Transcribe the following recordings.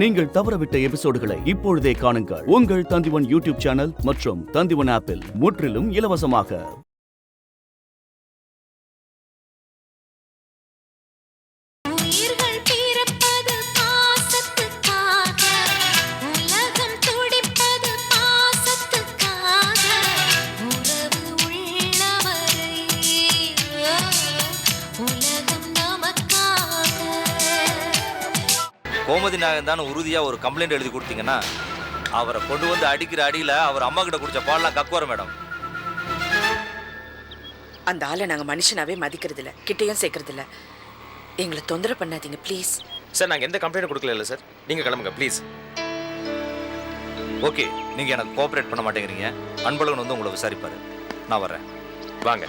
நீங்கள் தவறவிட்ட எபிசோடுகளை இப்பொழுதே காணுங்கள் உங்கள் தந்திவன் யூடியூப் சேனல் மற்றும் தந்திவன் ஆப்பில் முற்றிலும் இலவசமாக. கோமதி நாயகன் தான் உறுதியா ஒரு கம்ப்ளைண்ட் எழுதி கொடுத்தீங்கன்னா அவரை கொண்டு வந்து அடிக்கிற அடியில அவர் அம்மா கிட்ட குடிச்ச பால்லாம் கக்குவார் மேடம். அந்த ஆளை நாங்க மனுஷனாவே மதிக்கிறது இல்ல, கிட்டையும் சேர்க்கறது இல்ல. எங்களை தொந்தரவு பண்ணாதீங்க ப்ளீஸ். சார் நாங்க எந்த கம்ப்ளைண்ட் கொடுக்கல இல்ல சார், நீங்க கிளம்புங்க ப்ளீஸ். ஓகே, நீங்க எனக்கு கோஆபரேட் பண்ண மாட்டேங்கிறீங்க. அன்பழகன் வந்து உங்களை விசாரிப்பாரு. நான் வர்றேன், வாங்க.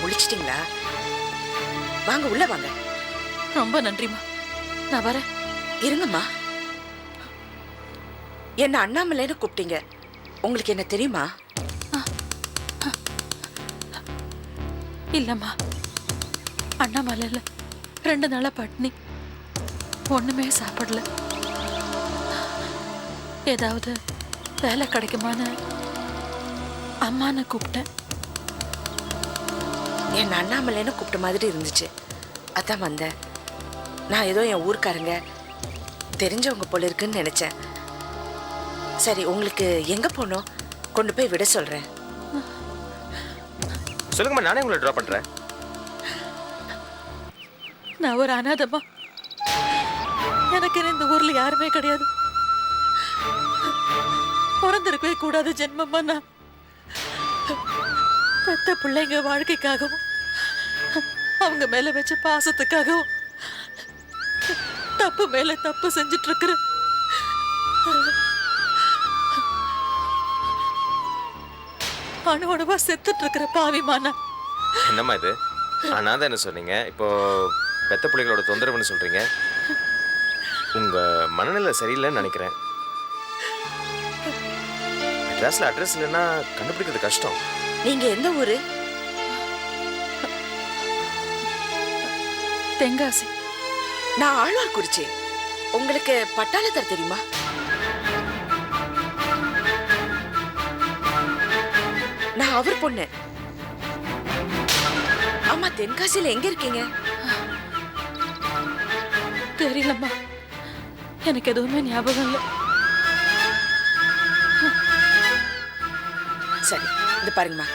முடிச்சிட்டீங்களா? வாங்க உள்ள வாங்க. ரொம்ப நன்றிமா, நான் வரேன். இருங்கம்மா, என்ன அண்ணாமலைன்னு கூப்பிட்டீங்க, உங்களுக்கு என்ன தெரியுமா? இல்லம்மா, அண்ணாமலைல 2 நாளா பட்னி, ஒண்ணுமே சாப்பிடல. ஏதாவது வேலை கிடைக்குமான்னு அம்மானை கூப்பிட்டேன். என் அண்ணாமலைன்னு கூப்பிட்ட மாதிரி இருந்துச்சு, அதான் வந்தேன். நான் ஏதோ என் ஊருக்காரங்க தெரிஞ்சவங்க போல இருக்குன்னு நினைச்சேன். சரி, உங்களுக்கு எங்க போனோம்? கொண்டு போய் விட சொல்றேன். சொல்லுங்கம்மா, நானே உங்களை டிராப் பண்றேன். நான் ஒரு அனாதமா, எனக்கு இந்த ஊர்ல யாருமே கிடையாது. பிறந்திருக்கவே கூடாது ஜென்மமா. நான் பெத்த பிள்ளைங்க வாழ்க்கைக்காகவும் அவங்க மேல வச்ச பாசத்துக்காகவும் தப்பு மேல தப்பு செஞ்சிட்டு இருக்கிற அணுவா செத்துட்டு இருக்கிற பாவிமானா. என்னம்மா இது அனாதை என்ன சொன்னீங்க, இப்போ பெத்த பிள்ளைகளோட தொந்தரவுன்னு சொல்றீங்க. உங்க மனநிலை சரியில்லைன்னு நினைக்கிறேன். அட்ரஸ் இல்லைன்னா கண்டுபிடிக்கிறது கஷ்டம். நீங்க எந்த ஊரு? தென்காசி. நான் ஆழ்வார்குறிச்சி. உங்களுக்கு பட்டாளத்தர் தெரியுமா? நான் அவர் பொண்ணு. ஆமா, தென்காசியில எங்க இருக்கீங்க? தெரியலம்மா, எனக்கு எதுவுமே ஞாபகம் இல்லை. சரி, இது பாருங்கம்மா,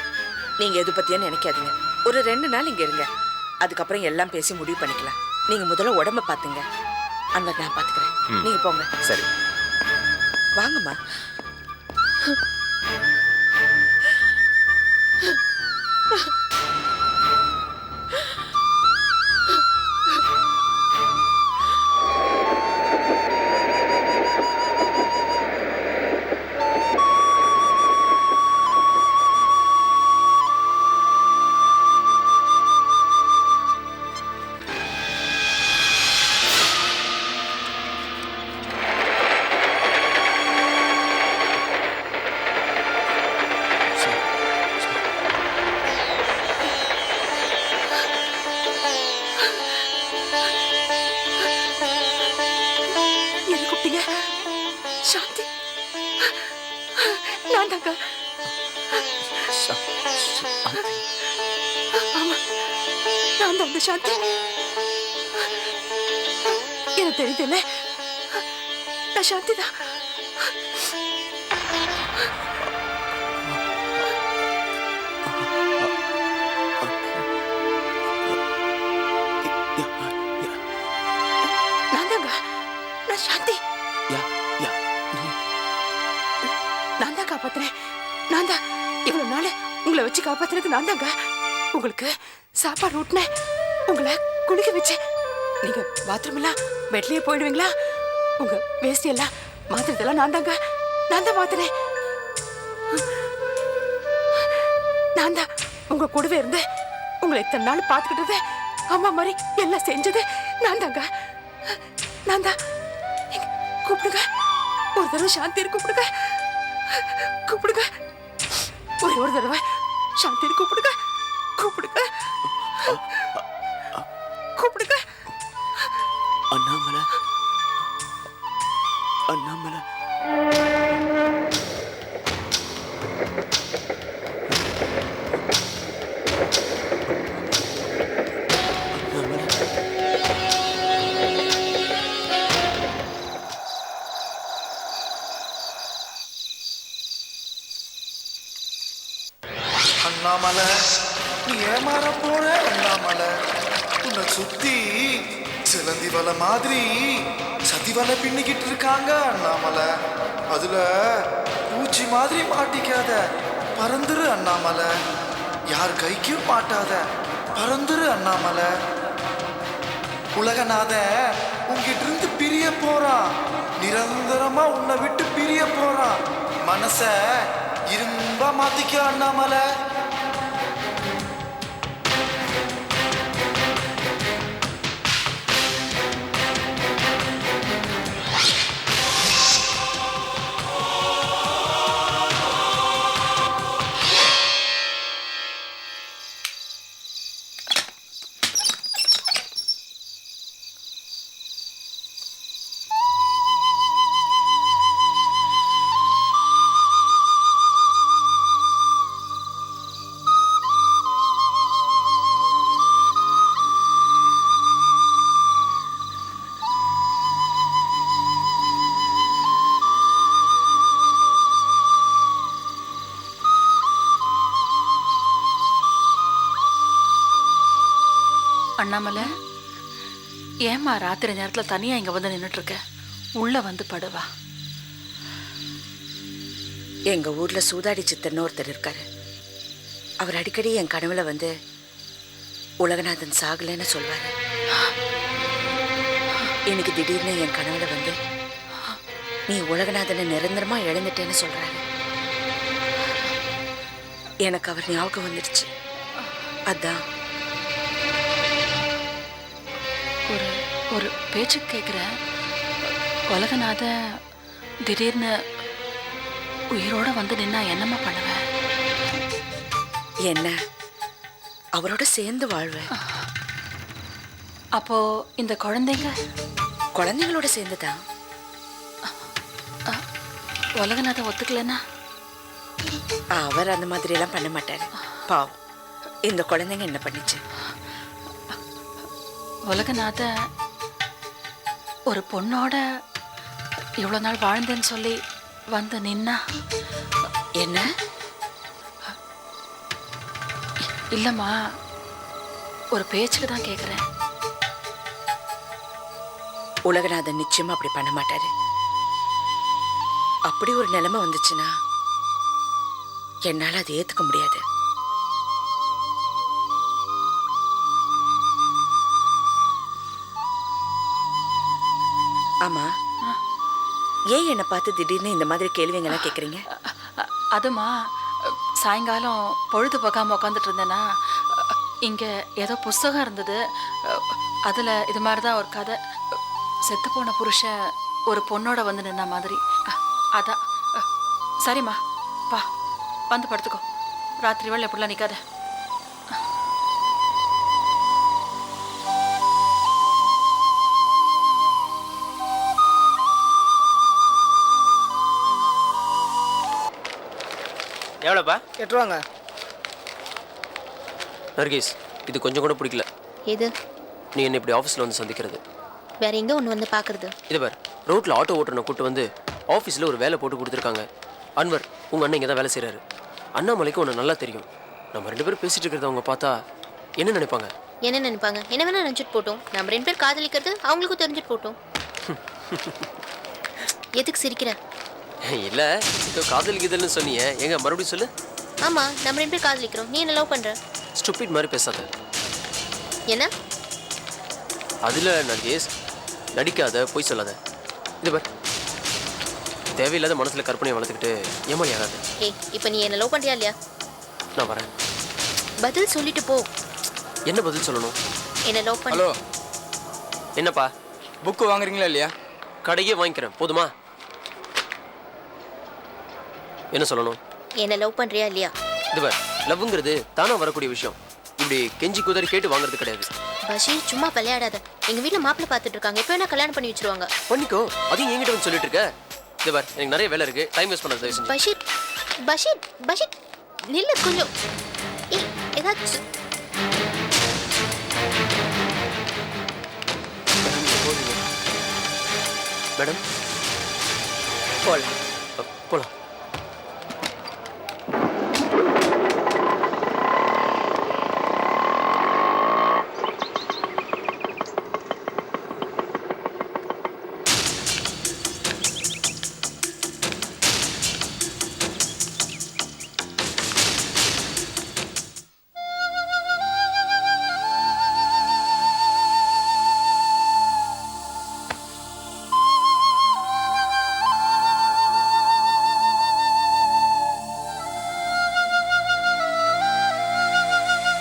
நீங்க எது பத்தியும் நினைக்காதீங்க. ஒரு 2 நாள் இங்க இருங்க, அதுக்கப்புறம் எல்லாம் பேசி முடிவு பண்ணிக்கலாம். நீங்க முதல்ல உடம்ப பாத்துங்க, அந்த நான் பாத்துக்கிறேன். நீங்க போங்க. சரி, வாங்கம்மா. சாந்தி, நான் தாங்க. ஆமா, நான் தான் அந்த சாந்தி. எனக்கு தெரியுதுல்ல, நான் சாந்தி தான். நான் தாங்க, நான் சாந்தி. நான் தான் காப்பாத்துறேன். நான் தான் இவ்வளவு நாள் உங்களை வச்சு காப்பாத்துறது. நான் தாங்க உங்களுக்கு சாப்பாடு ஊட்டினேன், உங்களை குளிக்க வச்சேன். நீங்க பாத்ரூம் எல்லாம் பெட்லயே போயிடுவீங்களா? உங்க வேஸ்ட் எல்லாம் மாத்திரத்தெல்லாம் நான் தாங்க, நான் தான் மாத்தினேன். நான் தான் உங்க கூடவே இருந்து உங்களை இத்தனை நாள் பார்த்துக்கிட்டது, அம்மா மாதிரி எல்லாம் செஞ்சது நான் தாங்க. நான் தான். கூப்பிடுங்க, தடவை சாந்தி கூப்பிடுங்க. கூப்பிடுங்க. ஒரே ஒரு தடவை சாந்தி கூப்பிடுங்க. கூப்பிடுங்க. கூப்பிடுங்க. அண்ணாமலை, அண்ணாமலை. அண்ணாமலை, நீ ஏமாற போற அண்ணாமலை. உன்னை சுத்தி சிலந்தி வலை மாதிரி சதி வலை பின்னிக்கிட்டு இருக்காங்க அண்ணாமலை. அதுல பூச்சி மாதிரி மாட்டிக்காத, பறந்துரு அண்ணாமலை. யார் கைக்கும் மாட்டாத, பறந்துரு அண்ணாமலை. உலகநாத உங்ககிட்ட இருந்து பிரிய போறான். நிரந்தரமா உன்னை விட்டு பிரிய போறான். மனச இரும்பா மாத்திக்க அண்ணாமலை. அண்ணாமலை, ஏம்மா ராத்திரி நேரத்துல தனியா இங்க வந்து நின்னுட்டு இருக்க? உள்ள வந்து படுவா. எங்க ஊர்ல சூதாடி சித்தர்னு ஒருத்தர் இருக்காரு. அவர் அடிக்கடி என் கனவுல வந்து உலகநாதன் சாகலைன்னு சொல்வாரு. எனக்கு திடீர்னு என் கனவுல வந்து நீ உலகநாதனை நிரந்தரமா இழந்துட்டேன்னு சொல்றாரு. எனக்கு அவர் ஞாபகம் வந்துடுச்சு. அதான் ஒரு ஒரு பேச்சு கேட்குறேன். உலகநாத திடீர்னு உயிரோட வந்து நின்னா என்னம்மா பண்ணுவேன்? என்ன அவரோட சேர்ந்து வாழ்வேன். அப்போ இந்த குழந்தைங்க குழந்தைங்களோட சேர்ந்துதான். உலகநாத ஒத்துக்கலன்னா? அவர் அந்த மாதிரி எல்லாம் பண்ண மாட்டாரு. பாவம், இந்த குழந்தைங்க என்ன பண்ணிச்சு? உலகநாத ஒரு பொண்ணோட இவ்வளோ நாள் வாழ்ந்தேன்னு சொல்லி வந்து நின்னா என்ன? இல்லைம்மா, ஒரு பேச்சுக்கு தான் கேட்குறேன். உலகநாதன் நிச்சயமா அப்படி பண்ண மாட்டாரு. அப்படி ஒரு நிலைமை வந்துச்சுன்னா என்னால அதை ஏத்துக்க முடியாது. ஆமா, ஏன் என்னை பார்த்து திடீர்னு இந்த மாதிரி கேள்விங்கெல்லாம் கேட்குறீங்க? அதுமா, சாயங்காலம் பொழுது போக்காமல் உட்காந்துட்டு இருந்தேன்னா இங்கே ஏதோ புஸ்தகம் இருந்தது. அதில் இது மாதிரி தான் ஒரு கதை. செத்து போன புருஷன் ஒரு பொண்ணோட வந்து நின்ன மாதிரி. அதான். சரிம்மா, வா வந்து படுத்துக்கோ. ராத்திரி வேளை எப்படிலாம் நிற்காத. எவ்வளோப்பா? 8 ரூபாங்க. நர்கீஸ், இது கொஞ்சம் கூட பிடிக்கல. எது? நீ என்ன இப்படி ஆஃபீஸில் வந்து சந்திக்கிறது. வேற எங்க ஒன்று வந்து பார்க்கறது? இது பார், ரோட்டில் ஆட்டோ ஓட்டுறனை கூட்டு வந்து ஆஃபீஸில் ஒரு வேலை போட்டு கொடுத்துருக்காங்க. அன்வர், உங்கள் அண்ணன் இங்கே தான் வேலை செய்கிறாரு. அண்ணாமலைக்கு ஒன்று நல்லா தெரியும். நம்ம 2 பேரும் பேசிகிட்டு இருக்கிறத அவங்க பார்த்தா என்ன நினைப்பாங்க? என்ன நினைப்பாங்க? என்ன வேணா நினச்சிட்டு போட்டோம். நம்ம 2 பேர் காதலிக்கிறது அவங்களுக்கும் தெரிஞ்சுட்டு போட்டோம். எதுக்கு சிரிக்கிற? இல்லை, இப்போ காதலிக்குதுன்னு சொன்னீங்க. எங்க மறுபடியும் சொல்லு. ஆமா, நம்ம 2 பேர் காதலிக்கிறோம். நீ என்ன லவ் பண்ற? ஸ்டூபிட் மாதிரி பேசாத. என்ன? அதில் நர்கீஸ், நடிக்காத, பொய் சொல்லாத. இது பார், தேவையில்லாத மனசில் கற்பனையை வளர்த்துக்கிட்டு ஏமாளி ஆகாது. ஏய், இப்போ நீ என்ன லவ் பண்றியா இல்லையா? நான் வரேன். பதில் சொல்லிட்டு போ. என்ன பதில் சொல்லணும்? என்ன லவ் பண்ண? ஹலோ, என்னப்பா? புக்கு வாங்குறீங்களா இல்லையா? கடையே வாங்கிக்கிறேன், போதுமா? என்ன சொல்லணும்? என்ன லவ் பண்றியா இல்லையா? இது பார், லவ்ங்கிறது தானா வரக்கூடிய விஷயம். இப்படி கெஞ்சி குதறி கேட்டு வாங்குறது கிடையாது. பஷீர் சும்மா விளையாடாத. எங்க வீட்ல மாப்பிள்ளை பார்த்துட்டு இருக்காங்க. எப்போ வேணா கல்யாணம் பண்ணி வச்சிருவாங்க. பண்ணிக்கோ, அதையும் என்கிட்ட வந்து சொல்லிட்டு இருக்க. இது பார், எனக்கு நிறைய வேலை இருக்கு, டைம் வேஸ்ட் பண்ணாத தயவு செஞ்சு. பஷீர் பஷீர் பஷீர் நில்லு கொஞ்சம். ஏய் ஏதாச்சும் மேடம் போலாம். போலாம்.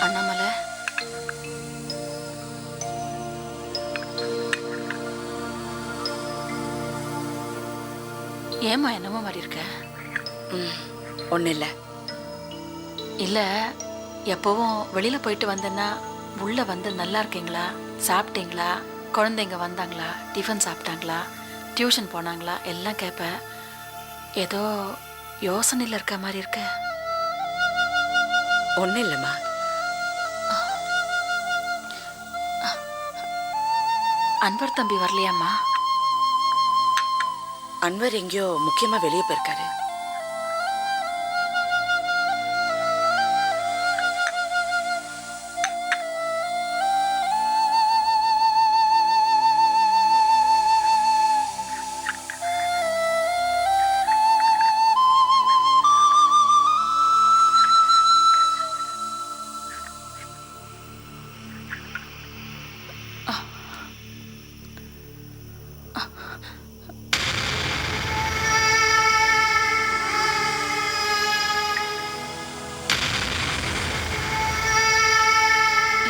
அண்ணாமலை, ஏம்மா என்னமோ மாதிரி இருக்க? ஒன்றும் இல்லை. இல்லை, எப்போவும் வெளியில் போயிட்டு வந்தேன்னா உள்ளே வந்து நல்லா இருக்கீங்களா, சாப்பிட்டீங்களா, குழந்தைங்க வந்தாங்களா, டிஃபன் சாப்பிட்டாங்களா, டியூஷன் போனாங்களா எல்லாம் கேட்பேன். ஏதோ யோசனையில் இருக்க மாதிரி இருக்க. ஒன்றும் இல்லைம்மா. அன்வர் தம்பி வரலையாம்மா? அன்வர் எங்கேயோ முக்கியமாக வெளியே போயிருக்காரு.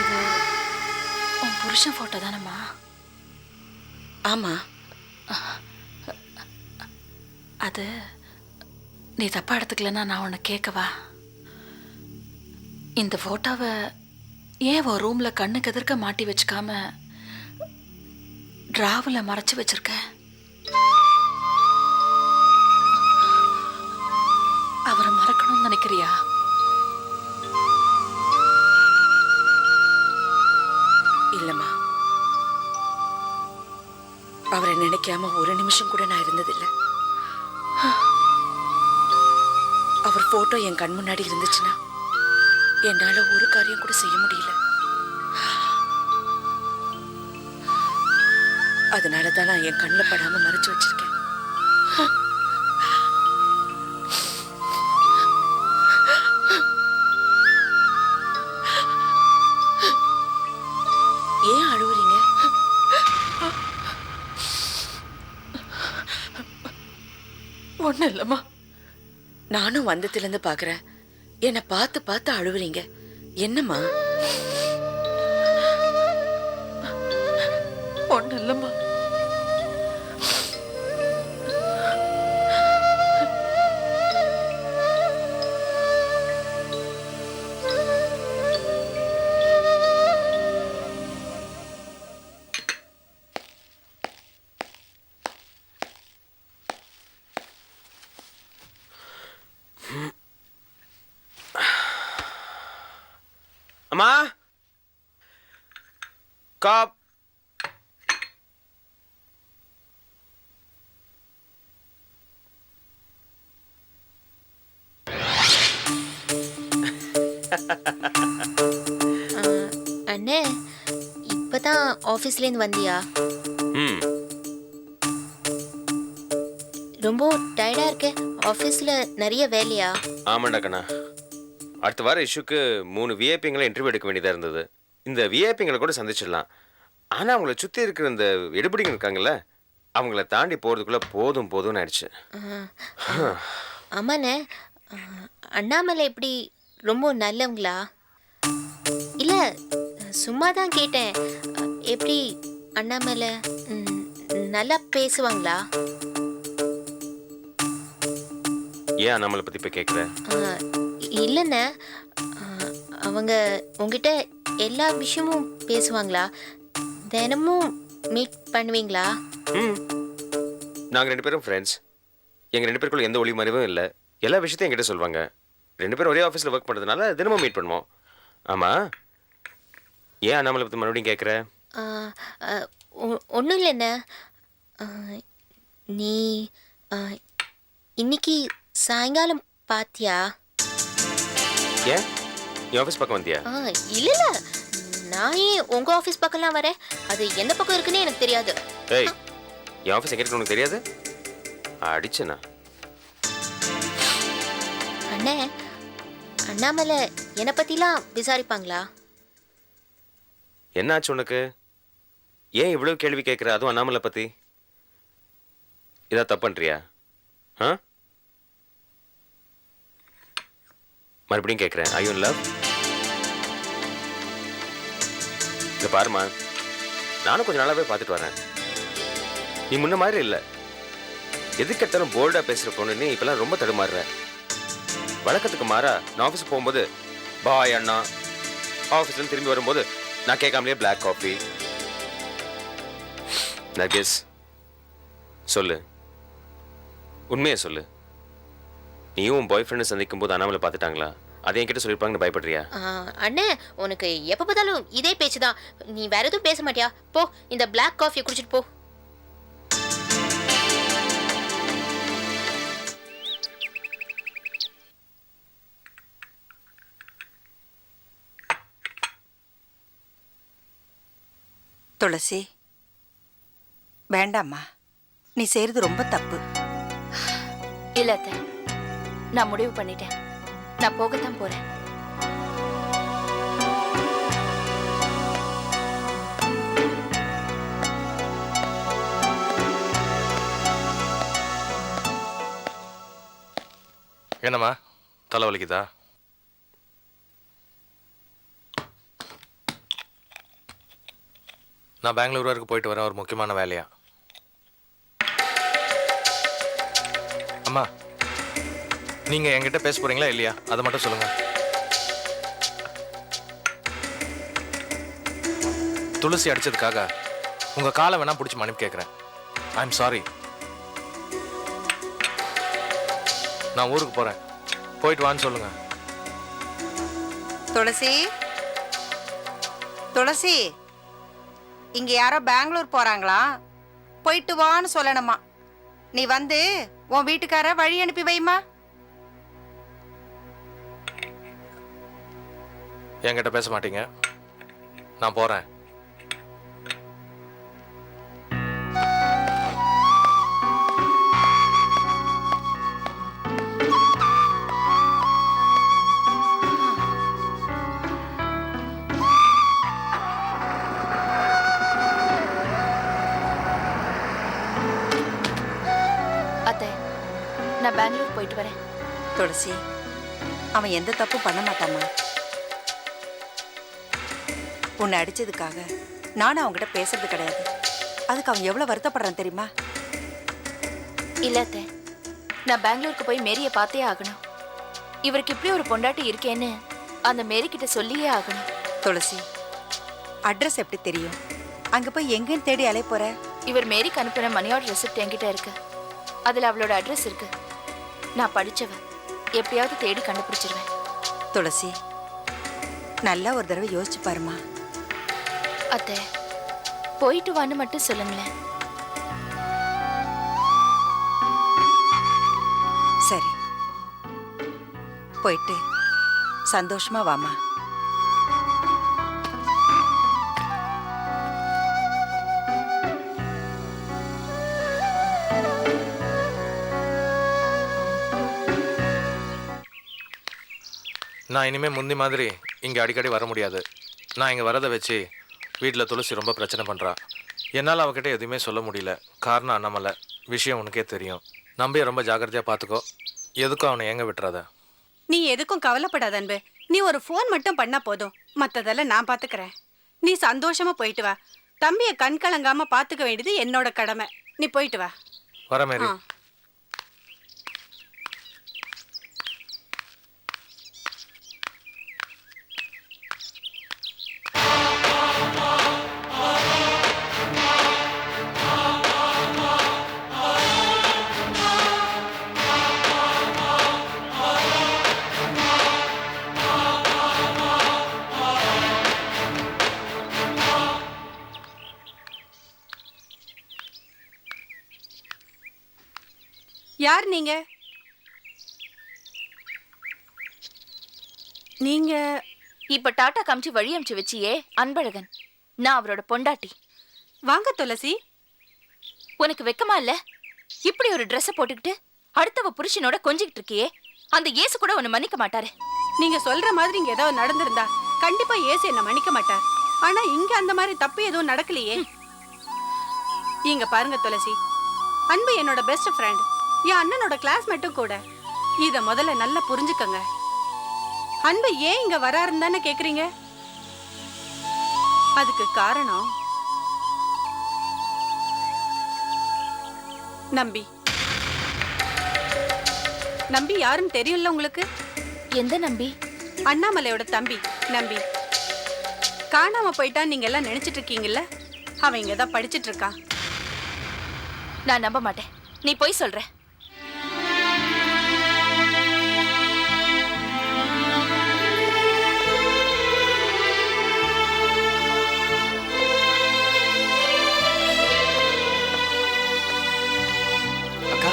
இது உன் புருஷன் ஃபோட்டோ தானம்மா? ஆமாம். அது நீ தப்பா எடுத்துக்கலன்னா நான் உன்னை கேட்கவா? இந்த ஃபோட்டோவை ஏன் உன் ரூமில் கண்ணுக்கு எதிர்க்க மாட்டி வச்சுக்காம டிராவில் மறைச்சு வச்சிருக்க? அவரை மறக்கணும்னு நினைக்கிறியா? இல்லைம்மா, அவரை நினைக்காம ஒரு நிமிஷம் கூட நான் இருந்ததில்லை. அவர் போட்டோ என் கண் முன்னாடி இருந்துச்சுன்னா என்னால ஒரு காரியம் கூட செய்ய முடியல. அதனாலதான் நான் என் கண்ணில் படாம மறைச்சு வச்சிருக்கேன். ஏன் அழுவுறீங்க? ஒன்றும் இல்லைம்மா. நானும் வந்ததுலேருந்து பார்க்குறேன், என்னை பார்த்து பார்த்து அழுவுறீங்க. என்னம்மா? ஒன்றும் இல்லைம்மா. அம்மா, காப். அண்ணே இப்பதான் ஆஃபீஸ்லேருந்து வந்தியா? ம், ரொம்ப டயர்டா இருக்கே. ஆஃபீஸில் நிறைய வேலையா? ஆமாண்டா கண்ணா. அடுத்த வார இஷ்யூக்கு 3 விஐபிங்களை இன்டர்வியூ எடுக்க வேண்டியதாக இருந்தது. இந்த விஐபிங்களை கூட சந்திச்சிடலாம். ஆனால் அவங்கள சுற்றி இருக்கிற இந்த எடுபடிங்க இருக்காங்கல்ல, அவங்கள தாண்டி போகிறதுக்குள்ளே போதும் போதும்னு ஆயிடுச்சு. ஆமாண்ணே, அண்ணாமலை எப்படி ரொம்ப நல்லவங்களா? இல்லை, சும்மா தான் கேட்டேன். எப்படி அண்ணாமலை நல்லா பேசுவாங்களா? ஏன் அண்ணாமலை பற்றி இப்போ கேட்குற? இல்லைண்ணே, அவங்க உங்ககிட்ட எல்லா விஷயமும் பேசுவாங்களா? தினமும் மீட் பண்ணுவீங்களா? நாங்கள் 2 பேரும் ஃப்ரெண்ட்ஸ். எங்கள் 2 பேருக்குள்ள எந்த ஒளி மறைவும் இல்லை. எல்லா விஷயத்தையும் என்கிட்ட சொல்லுவாங்க. 2 பேரும் ஒரே ஆஃபீஸில் ஒர்க் பண்ணுறதுனால தினமும் மீட் பண்ணுவோம். ஆமாம், ஏன் அண்ணாமலை பற்றி மறுபடியும் கேட்குற? ஒன்றும் இல்லைண்ணே, நீ இன்னைக்கு சாயங்காலம் பாத்தியா? ஏன் என் ஆஃபீஸ் பக்கம் வந்தியா? இல்லை இல்லை, நான் ஏன் உங்கள் ஆஃபீஸ் பக்கம்லாம் வரேன்? அது எந்த பக்கம் இருக்குன்னு எனக்கு தெரியாது. ஏய், என் ஆஃபீஸ் எங்கே இருக்குன்னு உனக்கு தெரியாது? அடிச்சேண்ணா. அண்ணே, அண்ணாமலை என்னை பற்றிலாம் விசாரிப்பாங்களா? என்ன ஆச்சு உனக்கு? ஏன் இவ்வளோ கேள்வி கேட்குற? அதுவும் அண்ணாமலை பற்றி. இதா தப்பு பண்ணுறியா? ஆ, மறுபடியும் கேட்குறேன். I you in love? இல்லை பாருமா, நானும் கொஞ்சம் நாளாகவே பார்த்துட்டு வரேன். நீ முன்ன மாதிரி இல்லை. எதுக்கு எடுத்தாலும் போல்டாக பேசுகிற பொண்ணுன்னு இப்போலாம் ரொம்ப தடுமாறுற. வழக்கத்துக்கு மாறா நான் ஆஃபீஸ் போகும்போது பாய் அண்ணா, ஆஃபீஸ்லேருந்து திரும்பி வரும்போது நான் கேட்காமலே பிளாக் காஃபி. நர்கிஸ், சொல்லு, உண்மையை சொல்லு. நீயும் உன் பாய் ஃப்ரெண்டை சந்திக்கும் போது அண்ணாமலை பார்த்துட்டாங்களா? அதை என்கிட்ட சொல்லியிருப்பாங்கன்னு பயப்படுறியா? அண்ணே, உனக்கு எப்போ பார்த்தாலும் இதே பேச்சு தான். நீ வேற எதுவும் பேச மாட்டியா? போ, இந்த பிளாக் காஃபியை குடிச்சிட்டு போ. துளசி, வேண்டாம்மா, நீ செய்யறது ரொம்ப தப்பு. இல்ல அத்தை, நான் முடிவு பண்ணிட்டேன். நான் போகத்தான் போறேன். என்னம்மா, தலை வலிக்குதா? நான் பெங்களூர் வரைக்கும் போயிட்டு வரேன், ஒரு முக்கியமான வேலையா. அம்மா, நீங்க என்கிட்ட பேச போறீங்களா இல்லையா? அதை மட்டும் சொல்லுங்க. துளசி அடிச்சதுக்காக உங்க காலை வேணா பிடிச்சி மன்னிப்பு கேட்குறேன். I am sorry. நான் ஊருக்கு போறேன், போயிட்டு வான்னு சொல்லுங்க. துளசி, துளசி, இங்க யாரோ பெங்களூர் போறாங்களா? போயிட்டு வான்னு சொல்லணுமா? நீ வந்து உன் வீட்டுக்கார வழி அனுப்பி வைமா. என்கிட்ட பேச மாட்டீங்க, நான் போறேன். நான் பெங்களூர் போயிட்டு வரேன். துளசி, அவன் எந்த தப்பும் பண்ண மாட்டாமா. உன்னை அடிச்சதுக்காக நானும் அவங்ககிட்ட பேசுறது கிடையாது. அதுக்கு அவன் எவ்வளவு வருத்தப்படுறான் தெரியுமா? இல்ல அத்தை, நான் பெங்களூருக்கு போய் மேரியை பார்த்தே ஆகணும். இவருக்கு இப்படி ஒரு பொண்டாட்டி இருக்கேன்னு அந்த மேரி கிட்ட சொல்லியே ஆகணும். துளசி, அட்ரஸ் எப்படி தெரியும்? அங்க போய் எங்கன்னு தேடி அலைய போற? இவர் மேரிக்கு அனுப்பின மணி ஆர்டர் ரெசிப்ட் என்கிட்ட இருக்கு. அதுல அவளோட அட்ரஸ் இருக்கு. நான் படிச்சவ, எப்படியாவது தேடி கண்டுபிடிச்சிருவேன். துளசி, நல்லா ஒரு தடவை யோசிச்சு பாருமா. அத்தை, போயிட்டு வான்னு மட்டும் சொல்லுங்களேன். சரி, போயிட்டு சந்தோஷமா வாமா. நான் இனிமேல் முந்தி மாதிரி இங்கே அடிக்கடி வர முடியாது. நான் இங்கே வரதை வச்சு வீட்டில் துளசி ரொம்ப பிரச்சனை பண்ணுறா. என்னால் அவகிட்ட எதுவுமே சொல்ல முடியல. காரணம் அண்ணாமலை. விஷயம் உனக்கே தெரியும். நம்பியை ரொம்ப ஜாக்கிரதையாக பார்த்துக்கோ. எதுக்கும் அவனை ஏங்க விட்டுறாத. நீ எதுக்கும் கவலைப்படாத அன்பு. நீ ஒரு ஃபோன் மட்டும் பண்ணா போதும், மற்றதெல்லாம் நான் பார்த்துக்கிறேன். நீ சந்தோஷமா போயிட்டு வா. தம்பியை கண் கலங்காம பார்த்துக்க வேண்டியது என்னோட கடமை. நீ போயிட்டு வா. வர மாரி. யார் நீங்க? நீங்க இப்ப டாடா காமிச்சு வழி அமிச்சு வச்சியே அன்பழகன். நான் அவரோட பொண்டாட்டி. வாங்க துளசி. உனக்கு வெக்கமா இல்ல? இப்படி ஒரு ட்ரெஸ் போட்டுக்கிட்டு அடுத்தவ புருஷனோட கொஞ்சிக்கிட்டு இருக்கியே. அந்த இயேசு கூட உன்னை மன்னிக்க மாட்டாரு. நீங்க சொல்ற மாதிரி இங்க ஏதாவது நடந்திருந்தா கண்டிப்பா இயேசு என்ன மன்னிக்க மாட்டார். ஆனா இங்க அந்த மாதிரி தப்பு எதுவும் நடக்கலையே. இங்க பாருங்க துளசி, அன்பு என்னோட பெஸ்ட் ஃப்ரெண்ட், என் அண்ணனோட கிளாஸ்மேட்டும் கூட. இத முதல்ல நல்லா புரிஞ்சுக்கங்க. அன்பு ஏன் இங்க வராருன்னு தானே கேக்குறீங்க. அதுக்கு காரணம் நம்பி. நம்பி யாருன்னு தெரியும்ல உங்களுக்கு? எந்த நம்பி? அண்ணாமலையோட தம்பி நம்பி. காணாம போயிட்டா நீங்க எல்லாம் நினைச்சிட்டு இருக்கீங்கல்ல, அவன் இங்கதான் படிச்சிட்டு இருக்கான். நான் நம்ப மாட்டேன். நீ போய் சொல்ற. அக்கா,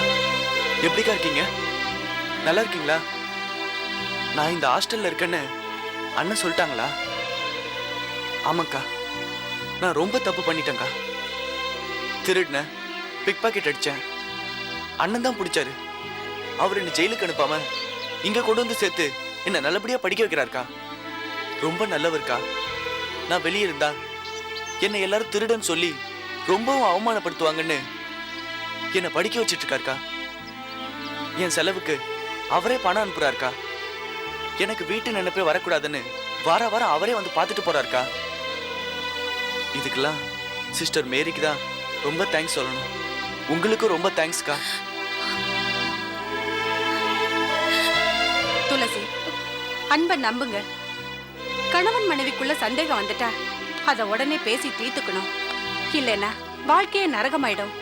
எப்படிக்கா இருக்கீங்க? நல்லா இருக்கீங்களா? நான் இந்த ஹாஸ்டல்ல இருக்கேன்னு அண்ணன் சொல்லிட்டாங்களா? ஆமாக்கா, நான் ரொம்ப தப்பு பண்ணிட்டேன்க்கா. திருடினேன், பிக் பாக்கெட் அடிச்சேன். அண்ணன் தான் பிடிச்சாரு. அவர் என்ன ஜெயிலுக்கு அனுப்பாம இங்க கொண்டு வந்து சேர்த்து என்ன நல்லபடியா படிக்க வைக்கிறாருக்கா. ரொம்ப நல்லவர்க்கா. நான் வெளியே இருந்தா என்னை எல்லாரும் திருடன்னு சொல்லி ரொம்பவும் அவமானப்படுத்துவாங்கன்னு என்னை படிக்க வச்சிட்டு இருக்காருக்கா. என் செலவுக்கு அவரே பணம் அனுப்புறாருக்கா. எனக்கு வீட்டு நினைப்பே வரக்கூடாதுன்னு வார வாரம் அவரே வந்து பார்த்துட்டு போறாருக்கா. இதுக்கெல்லாம் சிஸ்டர் மேரிக்கு தான் ரொம்ப தேங்க்ஸ் சொல்லணும். உங்களுக்கும் ரொம்ப தேங்க்ஸ்க்கா. துளசி, அன்பை நம்புங்க. கணவன் மனைவிக்குள்ள சந்தேகம் வந்துட்டா அதை உடனே பேசி தீர்த்துக்கணும். இல்லைன்னா வாழ்க்கையே நரகமாயிடும்.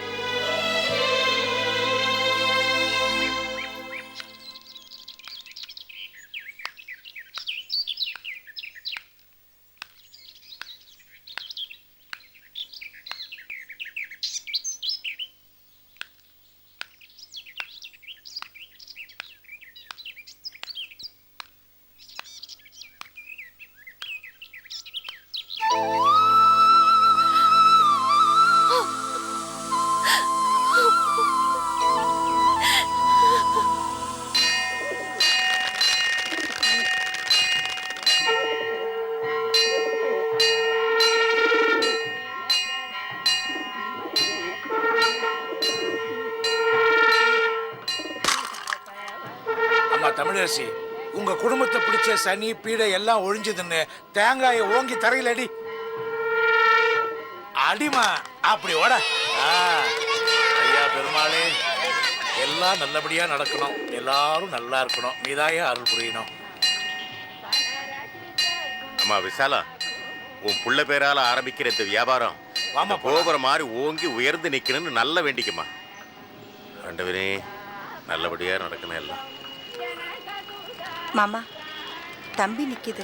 தமிழரசி, உங்க குடும்பத்தை பிடிச்ச சனி பீடை எல்லாம் ஒழிஞ்சதுன்னு தேங்காயை ஓங்கி தரையில் அடி. அடிமா, அப்படி ஓட. ஐயா பெருமாளே, எல்லாம் நல்லபடியா நடக்கணும், எல்லாரும் நல்லா இருக்கணும், நீதாயே அருள் புரியணும். அம்மா விசாலா, உன் புள்ள பேரால ஆரம்பிக்கிற இந்த வியாபாரம் கோபுரம் மாதிரி ஓங்கி உயர்ந்து நிக்கணும்னு நல்லா வேண்டிக்குமா. ஆண்டவனே, நல்லபடியா நடக்கணும் எல்லாம். மாமா, தம்பி நிக்குது.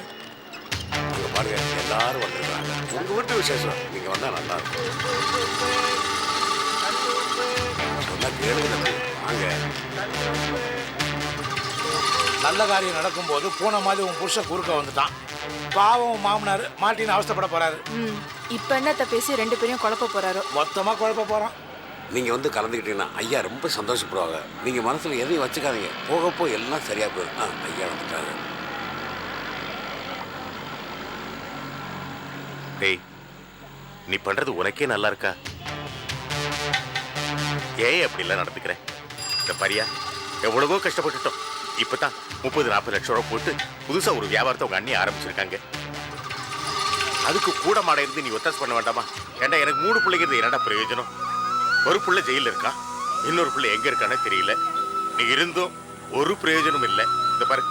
பாருங்க, எல்லாரும் வந்துருக்காங்க. உங்க வீட்டு விசேஷம், நீங்க வந்தா நல்லா இருக்கும். சொன்னா கேளுங்க தம்பி, வாங்க. நல்ல காரியம் நடக்கும்போது பூனை மாதிரி உன் புருஷன் குறுக்க வந்துட்டான். பாவம் மாமனார் மாட்டின்னு அவஸ்தைப்பட போறாரு. இப்ப என்னத்த பேசி ரெண்டு பேரையும் குழப்ப போறாரோ. மொத்தமா குழப்ப போறான். நீங்கள் வந்து கலந்துக்கிட்டீங்கன்னா ஐயா ரொம்ப சந்தோஷப்படுவாங்க. நீங்கள் மனசில் எதையும் வச்சுக்காதீங்க, போகப்போ எல்லாம் சரியாக போயிடும். ஐயா வந்துட்டாங்க. டேய், நீ பண்றது உனக்கே நல்லா இருக்கா? ஏன் அப்படிலாம் நடந்துக்கிறேன்? இந்த பாரியா, எவ்வளவோ கஷ்டப்பட்டுட்டோம். இப்பதான் 30-40 லட்சம் ரூபா போட்டு புதுசா ஒரு வியாபாரத்தை உங்க அண்ணி ஆரம்பிச்சிருக்காங்க. அதுக்கு கூட மாட இருந்து நீ ஒத்தாசு பண்ண வேண்டாமா? ஏண்டா, எனக்கு 3 பிள்ளைங்கிறது என்னடா பிரயோஜனம்? ஒரு புள்ள ஜெயில இருக்கா, இன்னொரு புள்ள எங்க இருக்கானே தெரியல. நீ இருந்தும் ஒரு பிரயோஜனம் இல்லை. இந்த பாரு,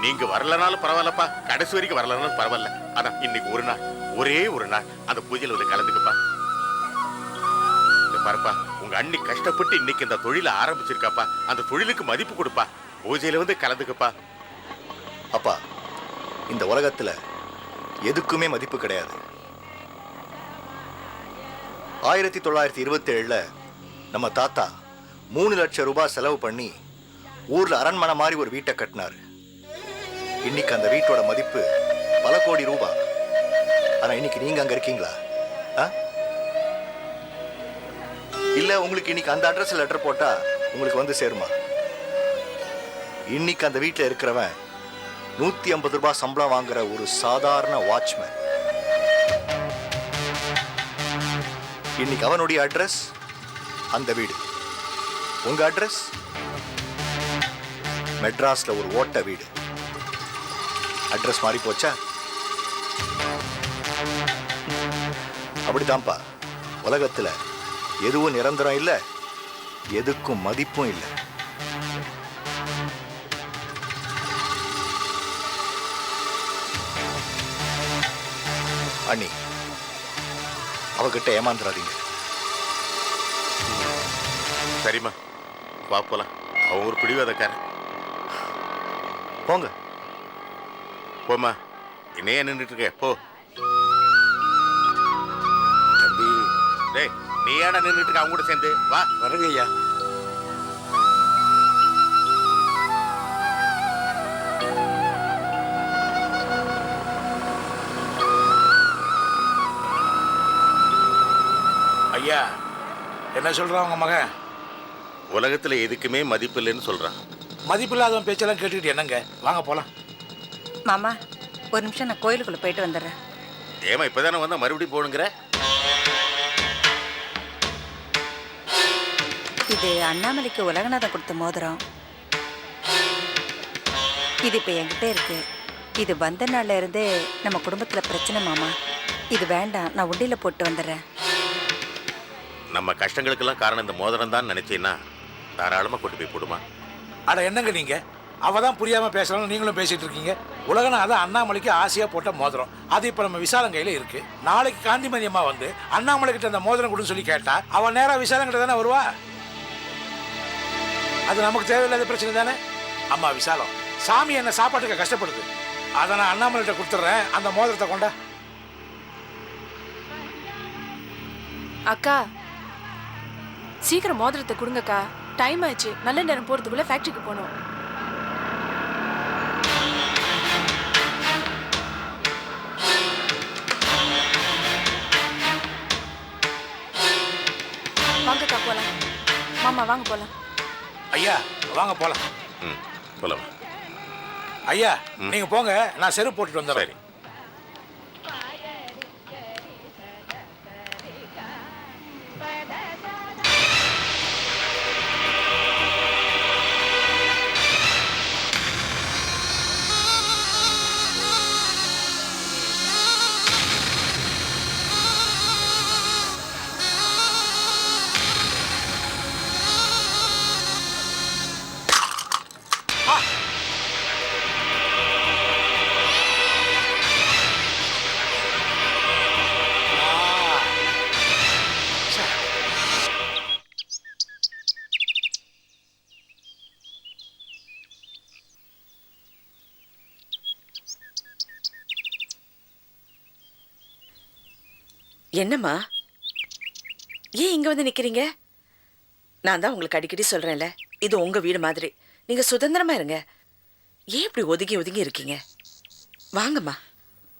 நீங்க வரலனாலும் பரவாயில்லப்பா, கடைசி வரைக்கும் வரலனாலும் பரவாயில்ல. ஆனா இன்னைக்கு ஒரு நாள், ஒரே ஒரு நாள் அந்த பூஜையில் வந்து கலந்துக்கப்பா. இந்த பாருப்பா, உங்க அண்ணி கஷ்டப்பட்டு இன்னைக்கு இந்த தொழிலை ஆரம்பிச்சிருக்காப்பா. அந்த தொழிலுக்கு மதிப்பு கொடுப்பா. பூஜையில வந்து கலந்துக்கப்பா. அப்பா, இந்த உலகத்துல எதுக்குமே மதிப்பு கிடையாது. 1927 நம்ம தாத்தா 3 லட்சம் ரூபாய் செலவு பண்ணி ஊர்ல அரண்மனை மாதிரி ஒரு வீட்டை கட்டினாரு. இன்னைக்கு அந்த வீட்டோட மதிப்பு பல கோடி ரூபாய். ஆனா இன்னைக்கு நீங்க அங்க இருக்கீங்களா? இல்ல உங்களுக்கு இன்னைக்கு அந்த அட்ரஸ் லெட்டர் போட்டா உங்களுக்கு வந்து சேருமா? இன்னைக்கு அந்த வீட்டில் இருக்கிறவன் 150 ரூபாய் சம்பளம் வாங்குற ஒரு சாதாரண வாட்ச்மேன். இன்னைக்கு அவனுடைய அட்ரஸ் அந்த வீடு. உங்க அட்ரஸ் மெட்ராஸ்ல ஒரு ஓட்ட வீடு. அட்ரஸ் மாறி போச்சா? அப்படித்தான்ப்பா, உலகத்துல எதுவும் நிரந்தரம் இல்லை, எதுக்கும் மதிப்பும் இல்லை. அண்ணி, அவகிட்ட ஏமாந்துடாதீங்க. சரிம்மா, வா போலாம். அவன் ஒரு பிடிவாதக்காரன். போங்க. போம்மா, என்னையே நின்றுட்டு இருக்க, போ. தம்பி, டேய், நீ ஏடா நின்றுட்டு இருக்க? அவங்க கூட சேர்ந்து வா. வரங்க ஐயா. ஐயா, என்ன சொல்றான் உங்க மகன்? உலகத்துல எதுக்குமே மதிப்பு இல்லைன்னு சொல்றான். மதிப்பில்லாதவன் பேச்செல்லாம் கேட்டுக்கிட்டு என்னங்க? வாங்க போலாம். மாமா, ஒரு நிமிஷம் நான் கோயிலுக்குள்ள போயிட்டு வந்துடுறேன். ஏமா இப்பதானே வந்தா மறுபடியும் போகணுங்கிற? இது அண்ணாமலைக்கு உலகநாதன் கொடுத்த மோதிரம். இது இப்போ என்கிட்ட இருக்கு. இது வந்த நாள்ல இருந்தே நம்ம குடும்பத்துல பிரச்சனை மாமா. இது வேண்டாம், நான் உண்டியில போட்டு வந்துடுறேன். நம்ம கஷ்டங்களுக்கெல்லாம் காரணம் இந்த மோதிரம் தான் நினைச்சீங்கன்னா தாராளமா கொண்டு போய் போடுமா. அட என்னங்க நீங்க? அவ தான் புரியாம பேசலாம், நீங்களும் பேசிட்டு இருக்கீங்க. உலகநாதன் அண்ணாமலைக்கு ஆசையா போட்ட மோதிரம், அது இப்ப நம்ம விசாலம் கையில இருக்கு. நாளைக்கு காந்திமதி அம்மா வந்து அண்ணாமலை கிட்ட அந்த மோதிரம் கொடுன்னு சொல்லி கேட்டா அவன் நேரா விசாலம் கிட்ட தானே வருவா. அது நமக்கு தேவையில்லாத பிரச்சனை தானே. அம்மா விசாலம், சாமி என்ன சாப்பாட்டுக்கு கஷ்டப்படுது, அதை நான் அண்ணாமலைகிட்ட கொடுத்துட்றேன். அந்த மோதிரத்தை கொண்டா. அக்கா, சீக்கிரம் மோதிரத்தை கொடுங்கக்கா. டைம் ஆயிடுச்சு. நல்ல நேரம் போறதுக்குள்ள ஃபேக்டரிக்கு போகணும். வாங்கக்கா போலாம். மாமா வாங்க போலாம். ஐயா வாங்க போலாம். போலாம். ஐயா நீங்க போங்க, நான் செருப்பு போட்டுட்டு வந்துடுறேன். என்னம்மா, ஏன் இங்க வந்து நிக்கிறீங்க? நான் தான் உங்களுக்கு அடிக்கடி சொல்றேன்ல, இது உங்க வீடு மாதிரி, நீங்க சுதந்திரமா இருங்க. ஏன் இப்படி ஒதுங்கி ஒதுங்கி இருக்கீங்க? வாங்கம்மா.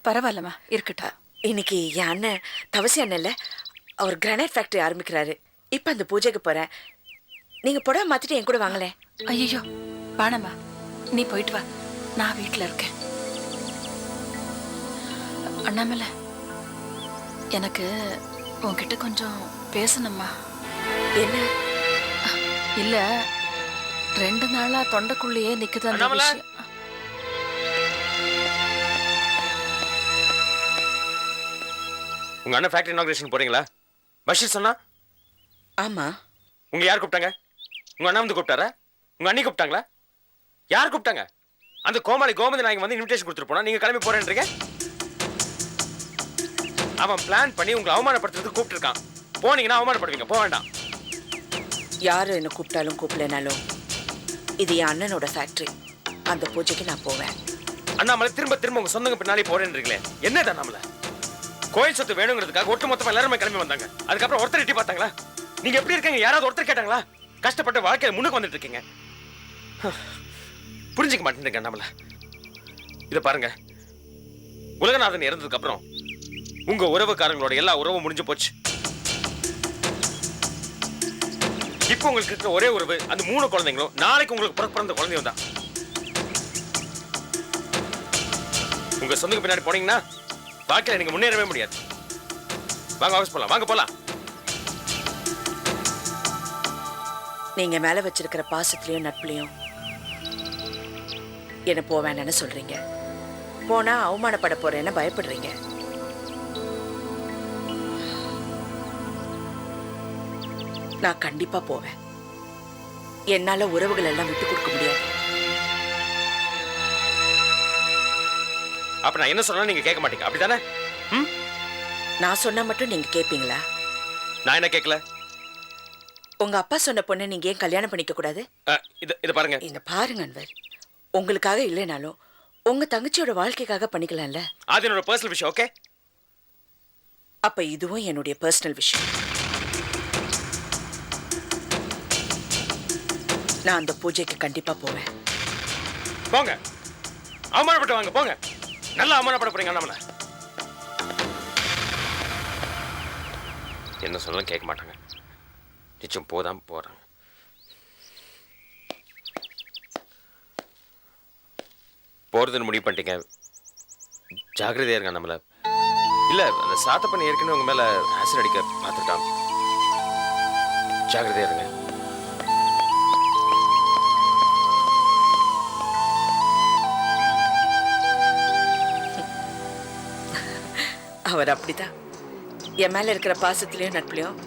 பரவாயில்லம்மா, இருக்கட்டும். இன்னைக்கு என் அண்ணன் தவசி அண்ணன்ல, அவர் கிரானைட் ஃபேக்டரி ஆரம்பிக்கிறாரு. இப்ப அந்த பூஜைக்கு போறேன். நீங்க புடவை மாத்திட்டு என் கூட வாங்களேன். ஐயோ வேணாம்மா, நீ போயிட்டு வா, நான் வீட்டில் இருக்கேன். அண்ணாமலை, எனக்கு உன்கிட்ட கொஞ்சம் பேசணும்மா. என்ன? இல்ல, 2 நாளா தொண்டைக்குள்ளேயே நிக்குது அந்த விஷயம். உங்க அண்ணன் ஃபேக்டரி இனாகிரேஷன் போறீங்களா? பஷீர் சொன்னா? ஆமா. உங்க யார் கூப்பிட்டாங்க? உங்க அண்ணா வந்து கூப்பிட்டாரா? உங்க அண்ணி கூப்பிட்டாங்களா? யார் கூப்பிட்டாங்க? அந்த கோமாளி கோமதி நாயகன் வந்து இன்விடேஷன் கொடுத்துட்டு போனா நீங்க கிளம்பி போறேன்றீங்க. அவன் பிளான் பண்ணி உங்களை அவமானப்படுத்துறதுக்கு கூப்பிட்டு இருக்கான். போனீங்கன்னா அவமானப்படுவீங்க, போக வேண்டாம். யாரு என்ன கூப்பிட்டாலும் கூப்பிடனாலும் இது என் அண்ணனோட ஃபேக்டரி. அந்த பூஜைக்கு நான் போவேன். அண்ணாமலை திரும்ப திரும்ப உங்க சொந்தங்க பின்னாலே போறேன்றீங்களே, என்னது அண்ணாமலை? கோயில் சொத்து வேணுங்கிறதுக்காக ஒட்டு மொத்தமா எல்லாருமே கிளம்பி வந்தாங்க. அதுக்கப்புறம் ஒருத்தர் எட்டி பார்த்தாங்களா? நீங்க எப்படி இருக்கீங்க யாராவது ஒருத்தர் கேட்டாங்களா? கஷ்டப்பட்டு வாழ்க்கையில முன்னுக்கு வந்துட்டு இருக்கீங்க. புரிஞ்சுக்க மாட்டேங்க நம்மள. இதை பாருங்க, உலகநாதன் இறந்ததுக்கு அப்புறம் உங்க உறவுக்காரங்களோட எல்லா உறவும் முடிஞ்சு போச்சு. இப்போ உங்களுக்கு இருக்கிற ஒரே உறவு அந்த 3 குழந்தைங்களும் நாளைக்கு உங்களுக்கு பிறந்த குழந்தையும் தான். உங்க சொந்தக்கு பின்னாடி போனீங்கன்னா வாழ்க்கையில நீங்க முன்னேறவே முடியாது. வாங்க ஆஃபீஸ் போலாம், வாங்க போலாம். நீங்க மேல வச்சிருக்கிற பாசத்திலையும் நட்புலையும் என்ன போவேன்னு சொல்றீங்க. போனா அவமானப்பட போறேன்னு பயப்படுறீங்க. நான் கண்டிப்பா போவேன். என்னால உறவுகள் எல்லாம் விட்டு கொடுக்க முடியாது. அப்ப நான் என்ன சொன்னா நீங்க கேட்க மாட்டீங்க, அப்படிதானே? நான் சொன்னா மட்டும் நீங்க கேட்பீங்களா? நான் என்ன கேட்கல. உங்க அப்பா சொன்ன பொண்ணு நீங்க ஏன் கல்யாணம் பண்ணிக்க கூடாது? இத பாருங்க. இங்க பாருங்க அன்வர், உங்களுக்காக இல்லைனாலும் உங்க தங்கச்சியோட வாழ்க்கைக்காக பண்ணிக்கலாம்ல. அது என்னோட பர்சனல் விஷயம். ஓகே, அப்ப இதுவும் என்னுடைய பர்சனல் விஷயம். நான் அந்த பூஜைக்கு கண்டிப்பா போவேன். போங்க, அவமானப்பட்டு வாங்க, போங்க. நல்லா அவமானப்பட போறீங்க நம்மள. என்ன சொன்னாலும் கேட்க மாட்டாங்க. நிச்சயம் போதான் போறாங்க. போறதுன்னு முடிவு பண்ணிட்டீங்க, ஜாக்கிரதையா இருங்க நம்மள. இல்ல, அந்த சாத்த பண்ணி ஏற்கனவே உங்க மேல ஆசிட் அடிக்க பார்த்துட்டான். ஜாக்கிரதையா இருங்க. அவர் அப்படிதான். என் மேல இருக்கிற பாசத்திலையும் நட்புலையும்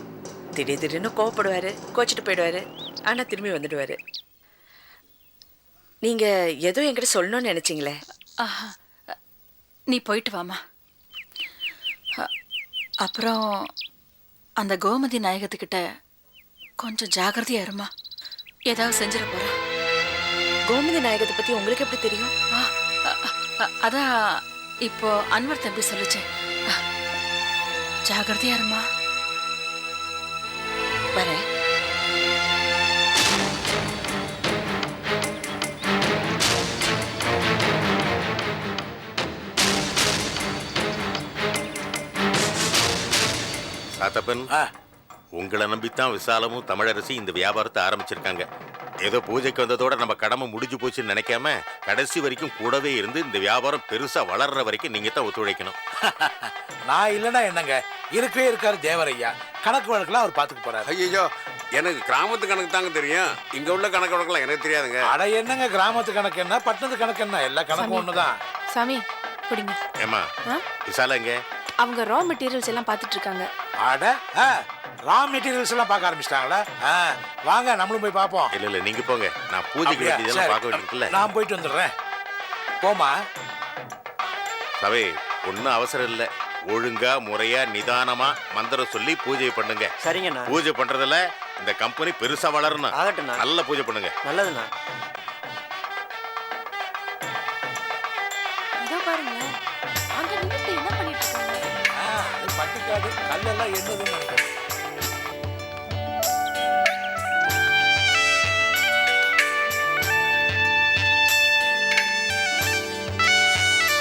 திடீர்னு கோவப்படுவாரு, கோச்சிட்டு போயிடுவாரு. ஆனா திரும்பி வந்துடுவாரு. நீங்க ஏதோ என்கிட்ட சொல்லணும்னு நினைச்சீங்களே? நீ போயிட்டு வாமா. அப்புறம் அந்த கோமதி நாயகத்துக்கிட்ட கொஞ்சம் ஜாகிரதையா இருமா. ஏதாவது செஞ்சிட போறா. கோமதி நாயகத்தை பத்தி உங்களுக்கு எப்படி தெரியும்? அதான் இப்போ அன்வர் தம்பி சொல்லுச்சேன். ஜாகிரதையா இருமா. வரேன். சாத்தப்பன், உங்களை நம்பித்தான் விசாலமும் தமிழரசி இந்த வியாபாரத்தை ஆரம்பிச்சிருக்காங்க. ஏதோ பூஜைக்கு வந்ததோட நம்ம கடமை முடிஞ்சு போச்சுன்னு நினைக்காம கடைசி வரைக்கும் கூடவே இருந்து இந்த வியாபாரம் பெருசா வளர்ற வரைக்கும் நீங்க தான் ஒத்துழைக்கணும். நான் இல்லைன்னா என்னங்க, இருக்கவே இருக்காரு தேவரையா. கணக்கு வழக்கெல்லாம் அவர் பார்த்துக்க போறாரு. ஐயோ, எனக்கு கிராமத்து கணக்கு தாங்க தெரியும். இங்க உள்ள கணக்கு வழக்கெல்லாம் எனக்கு தெரியாதுங்க. அட என்னங்க, கிராமத்து கணக்கு என்ன, பட்டணத்து கணக்கு என்ன, எல்லா கணக்கும் ஒண்ணுதான். சாமி குடிங்க. ஏமா விசால எங்க? அவங்க ரா மெட்டீரியல்ஸ் எல்லாம் பார்த்துட்டு இருக்காங்க. அட ரா மெட்டீரியல்ஸ் எல்லாம் பார்க்க ஆரம்பிச்சிட்டாங்களா? வாங்க நம்மளும் போய் பார்ப்போம். இல்ல நீங்க போங்க, நான் பூஜைக்கு வேண்டியதெல்லாம் பார்க்க வேண்டியிருக்குல்ல. நான் போயிட்டு வந்துடுறேன். போமா சவே, ஒன்றும் அவசரம் இல்லை. ஒழுங்கா முறையா நிதானமா மந்திரம் சொல்லி பூஜை பண்ணுங்க. சரிங்கண்ணா. பூஜை பண்றதுல இந்த கம்பெனி பெருசா வளரணும். ஆகட்டும்ண்ணா. நல்ல பூஜை பண்ணுங்க. நல்லதுண்ணா. இதோ பாருங்க, அங்க நின்னுட்டு என்ன பண்ணிட்டு இருக்காங்க? பட்டிக்காடு கல்லெல்லாம் என்னதுன்னு நினைக்கிறேன்.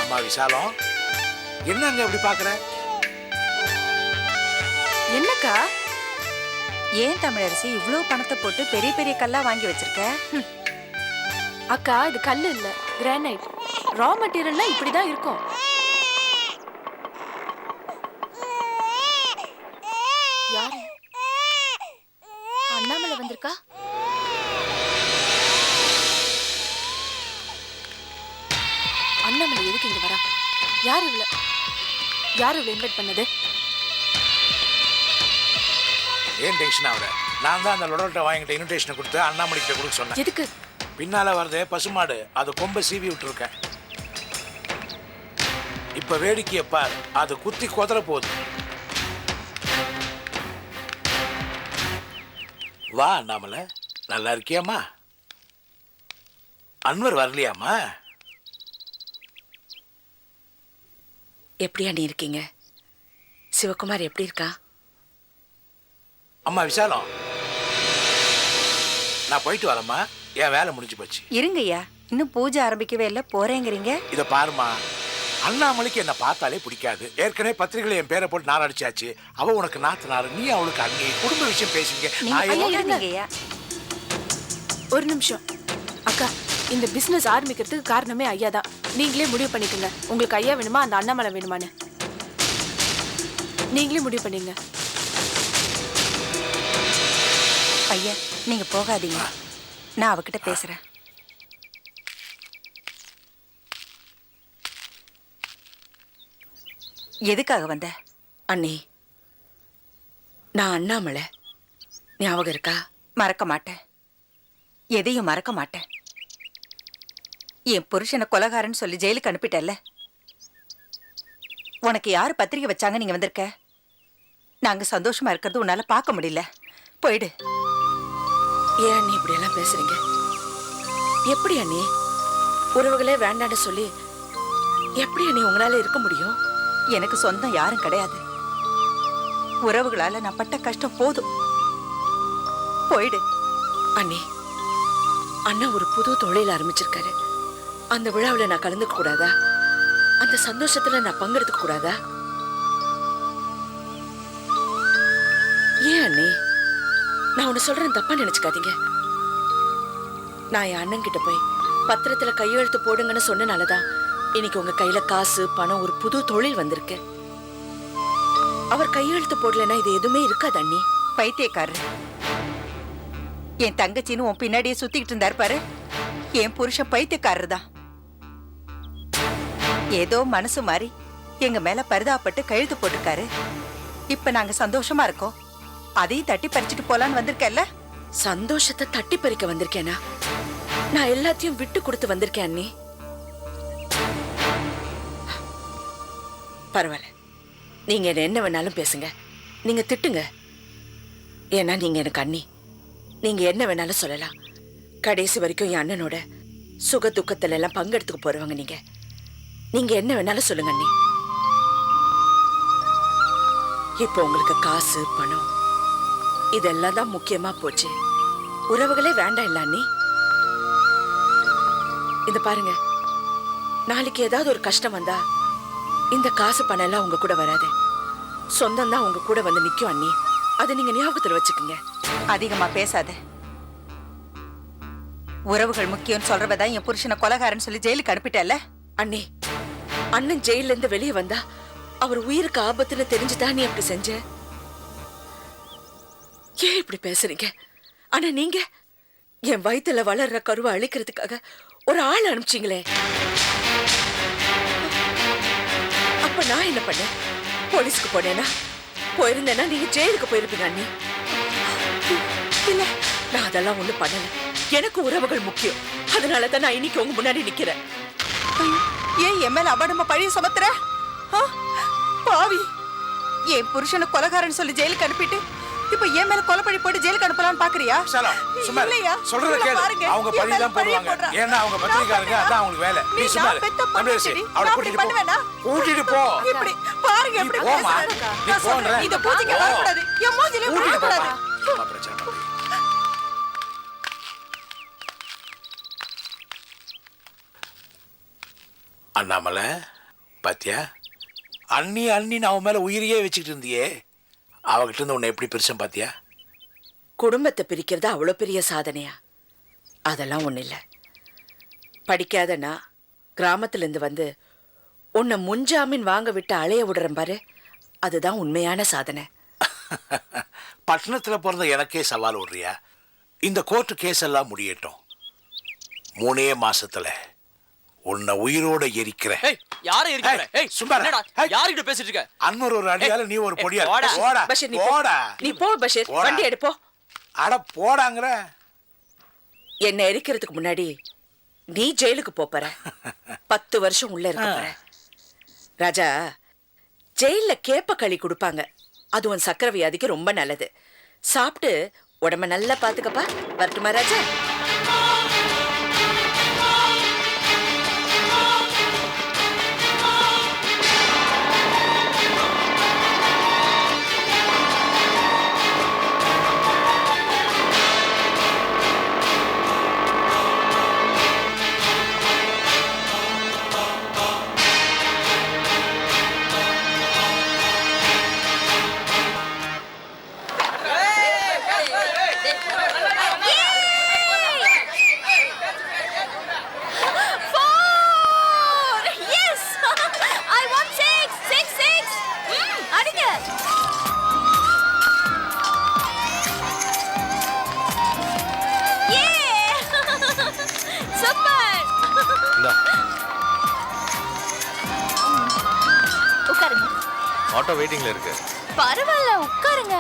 அம்மா விசாலம், என்னங்க எப்படி பாக்குற? என்னக்கா, ஏன் தமிழரசி இவ்வளவு பணத்தை போட்டு பெரிய பெரிய கல்லா வாங்கி வச்சிருக்க? அக்கா, இது கல்லு இல்ல, கிரானைட். ரா மெட்டீரியல்னா இப்படிதான் இருக்கும். யாரு? அண்ணாமலை வந்திருக்கா? அண்ணாமலை எதுக்கு இங்க வரா? யார் இவ்வளவு இன்வைட் பண்ணது? ஏன் டென்ஷன் ஆகுற? நான் தான் அந்த லொடல்ட்ட வாங்கிட்ட இன்விடேஷன் கொடுத்து அண்ணாமலை கிட்ட கொடுக்க சொன்னேன். எதுக்கு? பின்னால வருதே பசுமாடு, அது கொம்பை சீவி விட்டுருக்கேன். இப்ப வேடிக்கையை பார், அது குத்தி கொதற போகுது. வா அண்ணாமலை, நல்லா இருக்கியாமா? அன்வர் வரலையாமா? எப்படியா நீ இருக்கீங்க? சிவகுமார் எப்படி இருக்கா? அம்மா விசாலம், நான் போயிட்டு வரேம்மா, என் வேலை முடிஞ்சு போச்சு. இருங்கய்யா, இன்னும் பூஜை ஆரம்பிக்கவே இல்லை, போறேங்கிறீங்க. இதை பாருமா, அண்ணாமலைக்கு என்ன பார்த்தாலே பிடிக்காது. ஏற்கனவே பத்திரிகையில என் பேரை போட்டு நான் அடிச்சாச்சு. அவ உனக்கு நாத்தனாரு, நீ அவளுக்கு அண்ணி. குடும்ப விஷயம் பேசுங்க. ஒரு நிமிஷம் அக்கா, இந்த பிசினஸ் ஆரம்பிக்கிறதுக்கு காரணமே ஐயா தான். நீங்களே முடிவு பண்ணிக்கோங்க, உங்களுக்கு ஐயா வேணுமா அந்த அண்ணாமலை வேணுமான்னு நீங்களே முடிவு பண்ணீங்க. ஐயா நீங்க போகாதீங்க, நான் அவகிட்ட பேசுறேன். எதுக்காக வந்த? அண்ணி, நான் அண்ணாமலை, ஞாபகம் இருக்கா? மறக்க மாட்டேன், எதையும் மறக்க மாட்டேன். என் புருஷனை கொலைகாரன்னு சொல்லி ஜெயிலுக்கு அனுப்பிட்டல்ல, உனக்கு யாரு பத்திரிகை வச்சாங்க நீங்க வந்திருக்க? நாங்க சந்தோஷமா இருக்கிறது உன்னால பார்க்க முடியல, போயிடு. ஏன் அண்ணி இப்படி எல்லாம் பேசுறீங்க? எப்படி அண்ணி உறவுகளே வேண்டான்னு சொல்லி எப்படி அண்ணி உங்களால இருக்க முடியும்? எனக்கு சொந்தம் யாரும் கிடையாது. உறவுகளால நான் பட்ட கஷ்டம் போதும், போயிடு. அண்ணி, அண்ணன் ஒரு புது தொழில் ஆரம்பிச்சிருக்காரு. அந்த விழாவில் நான் கலந்துக்க கூடாதா? அந்த சந்தோஷத்துல நான் பங்கெடுத்துக்க கூடாதா? ஏன் அண்ணி? நான் ஒன்னு சொல்றேன், தப்பா நினைச்சுக்காதீங்க. நான் என் அண்ணன் கிட்ட போய் பத்திரத்துல கையெழுத்து போடுங்கன்னு சொன்னனாலதான் இன்னைக்கு உங்க கையில காசு பணம் ஒரு புது தொழில் வந்திருக்கு. அவர் கையெழுத்து போடலன்னா இது எதுவுமே இருக்காது அண்ணி. பைத்தியக்காரர், என் தங்கச்சின்னு உன் பின்னாடியே சுத்திக்கிட்டு இருந்தாரு பாரு, என் புருஷன் பைத்தியக்காரர் தான். ஏதோ மனசு மாறி எங்க மேல பரிதாபப்பட்டு கையெழுத்து போட்டிருக்காரு. இப்ப நாங்க சந்தோஷமா இருக்கோம், அதையும் தட்டி பறிச்சுட்டு போலான்னு வந்திருக்கேன்ல. சந்தோஷத்தை தட்டி பறிக்க வந்திருக்கேனா? நான் எல்லாத்தையும் விட்டு கொடுத்து வந்திருக்கேன் அண்ணி. பரவாயில்ல, நீங்க என்ன வேணாலும் பேசுங்க, நீங்க திட்டுங்க. ஏன்னா நீங்க எனக்கு அண்ணி, நீங்க என்ன வேணாலும் சொல்லலாம். கடைசி வரைக்கும் என் அண்ணனோட சுக துக்கத்துல எல்லாம் பங்கெடுத்துக்க போறவங்க நீங்க. நீங்க என்ன வேணாலும் சொல்லுங்க அண்ணி. இப்போ உங்களுக்கு காசு பணம் இதெல்லாம் தான் முக்கியமா போச்சு, உறவுகளே வேண்டாம் இல்ல அண்ணி? இந்த பாருங்க, நாளைக்கு ஏதாவது ஒரு கஷ்டம் வந்தா இந்த காசு பணம் எல்லாம் உங்க கூட வராது, சொந்தம் தான் உங்க கூட வந்து நிக்கும் அண்ணி. அதை நீங்க ஞாபகத்துல வச்சுக்கோங்க. அதிகமா பேசாத. உறவுகள் முக்கியம் சொல்றவதான் என் புருஷனை கொலைகாரன்னு சொல்லி ஜெயிலுக்கு அனுப்பிட்டல்ல. அண்ணி, அண்ணன் ஜெயில இருந்து வெளியே வந்தா அவர் உயிருக்கு ஆபத்துன்னு தெரிஞ்சுதான் நீ அப்படி செஞ்ச. ஏன் இப்படி பேசுறீங்க? ஆனா நீங்க என் வயித்துல வளர்ற கருவை அழிக்கிறதுக்காக ஒரு ஆள் அனுப்பிச்சிங்களே, அப்ப நான் என்ன பண்ணேன்? போலீஸ்க்கு போனேனா? போயிருந்தேன்னா நீங்க ஜெயிலுக்கு போயிருப்பீங்க அண்ணி. இல்ல, நான் அதெல்லாம் ஒண்ணும் பண்ணல. எனக்கு உறவுகள் முக்கியம், அதனாலதான் நான் இன்னைக்கு உங்க முன்னாடி நிக்கிறேன். ஏன் என் மேல அபடமா பழிய சுமத்துற? பாவி, என் புருஷனை கொலைகாரன்னு சொல்லி ஜெயிலுக்கு அனுப்பிட்டு இப்ப என் மேல கொலைப்பழி போட்டு ஜெயிலுக்கு அனுப்பலாம்னு பாக்குறியா? இல்லையா, சொல்றத கேளு. அவங்க பழி தான் போடுவாங்க, ஏன்னா அவங்க பத்திரிக்காரங்க, அதான் அவங்களுக்கு வேலை. நீ சும்மா அவளை கூட்டிட்டு போ. இப்படி பாருங்க, எப்படி போமா, நீ போன்ற இத பூஜைக்கு வர கூடாது, என் மூஞ்சில வர கூடாது. அண்ணாமலை, பாத்தியா, அண்ணி அண்ணின்னு அவன் மேல உயிரையே வச்சுக்கிட்டு இருந்தியே, அவகிட்ட இருந்து உன்னை எப்படி பிரிச்சேன் பாத்தியா? குடும்பத்தை பிரிக்கிறது அவ்வளோ பெரிய சாதனையா? அதெல்லாம் ஒண்ணு இல்ல. படிக்காதனா கிராமத்துல இருந்து வந்து உன்னை முன்ஜாமீன் வாங்க விட்டு அலைய விடுறேன் பாரு, அதுதான் உண்மையான சாதனை. பட்டணத்துல பிறந்த எனக்கே சவால் விடுறியா? இந்த கோர்ட்டு கேஸ் எல்லாம் முடியட்டும், 3 மாசத்துல உன்னை உயிரோட எரிக்கிறேன். யாரை எரிக்கிற? ஏய் சும்மா யார்கிட்ட பேசிட்டு இருக்க? அன்வர் ஒரு அடியால நீ ஒரு பொடியா. போடா பஷீர், நீ போ பஷீர், வண்டி எடுப்போ. அட போடாங்கற. என்ன எரிக்கிறதுக்கு முன்னாடி நீ ஜெயிலுக்கு போற. 10 வருஷம் உள்ள இருக்க போற. ராஜா, ஜெயில கேப்ப களி கொடுப்பாங்க, அது உன் சக்கரை வியாதிக்கு ரொம்ப நல்லது. சாப்பிட்டு உடம்ப நல்லா பாத்துக்கப்பா. வரட்டுமா ராஜா? ஆட்டோ வெயிட்டிங்ல இருக்கு. பரவாயில்ல உட்காருங்க.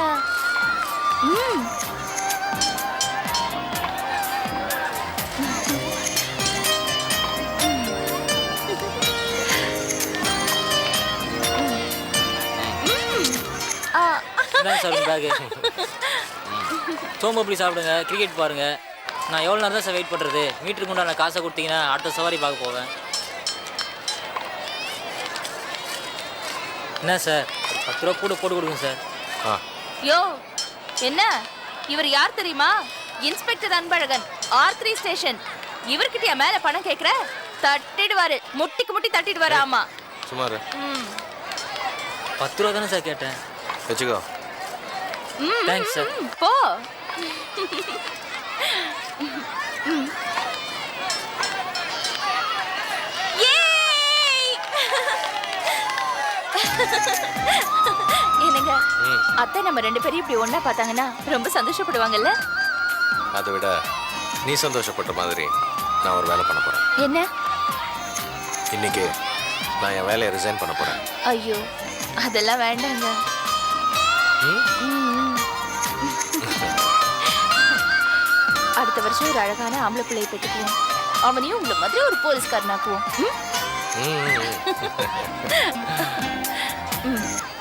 ம். சார் பேகு சோம்பு அப்படி சாப்பிடுங்க, கிரிக்கெட் பாருங்க. நான் எவ்வளோ நேரம் தான் சார் வெயிட் பண்ணுறது? மீட்டருக்கு உண்டான காசை கொடுத்தீங்கன்னா அடுத்த சவாரி பார்க்க போவேன். என்ன சார், ஒரு 10 ரூபா கூட போட்டு கொடுங்க சார். யோ என்ன, இவர் யார் தெரியுமா? Inspector Anbazhagan, R3 station. இவர்கிட்டயா மேல பணம் கேட்குற? தட்டிடுவாரு, முட்டிக்கு முட்டி தட்டிடுவாரு. ஆமா சுமார் 10 ரூபா தானே சார் கேட்டேன். வச்சுக்கோ. Thanks sir. போ. என்னங்க, அத்தை நம்ம 2 பேரும் இப்படி ஒண்ணா பார்த்தாங்கன்னா ரொம்ப சந்தோஷப்படுவாங்கல்ல? அதை விட நீ சந்தோஷப்பட்ட மாதிரி நான் ஒரு வேலை பண்ண போறேன். என்ன? இன்னைக்கு நான் என் வேலையை ரிசைன் பண்ண போறேன். ஐயோ அதெல்லாம் வேண்டாங்க. அடுத்த வருஷம் ஒரு அழகான ஆம்பளை பிள்ளையை பெற்றுக்குவோம். அவனையும் உங்களை மாதிரி ஒரு போலீஸ்காரனாக்குவோம்.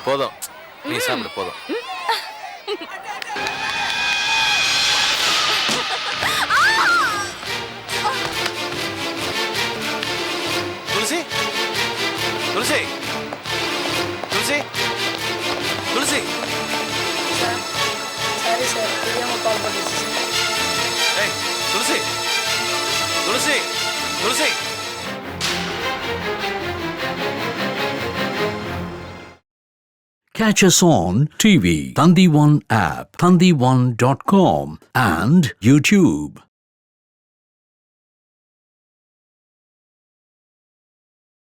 போதும், நீ சாப்பிடு போதும். துளசி, துளசி, துளசி, துளசி. சரி சார், தெரியாம கால் பண்ணிடுச்சு. ஏய் துளசி, துளசி, துளசி. Catch us on TV, Thandivan app, thandivan.com and YouTube.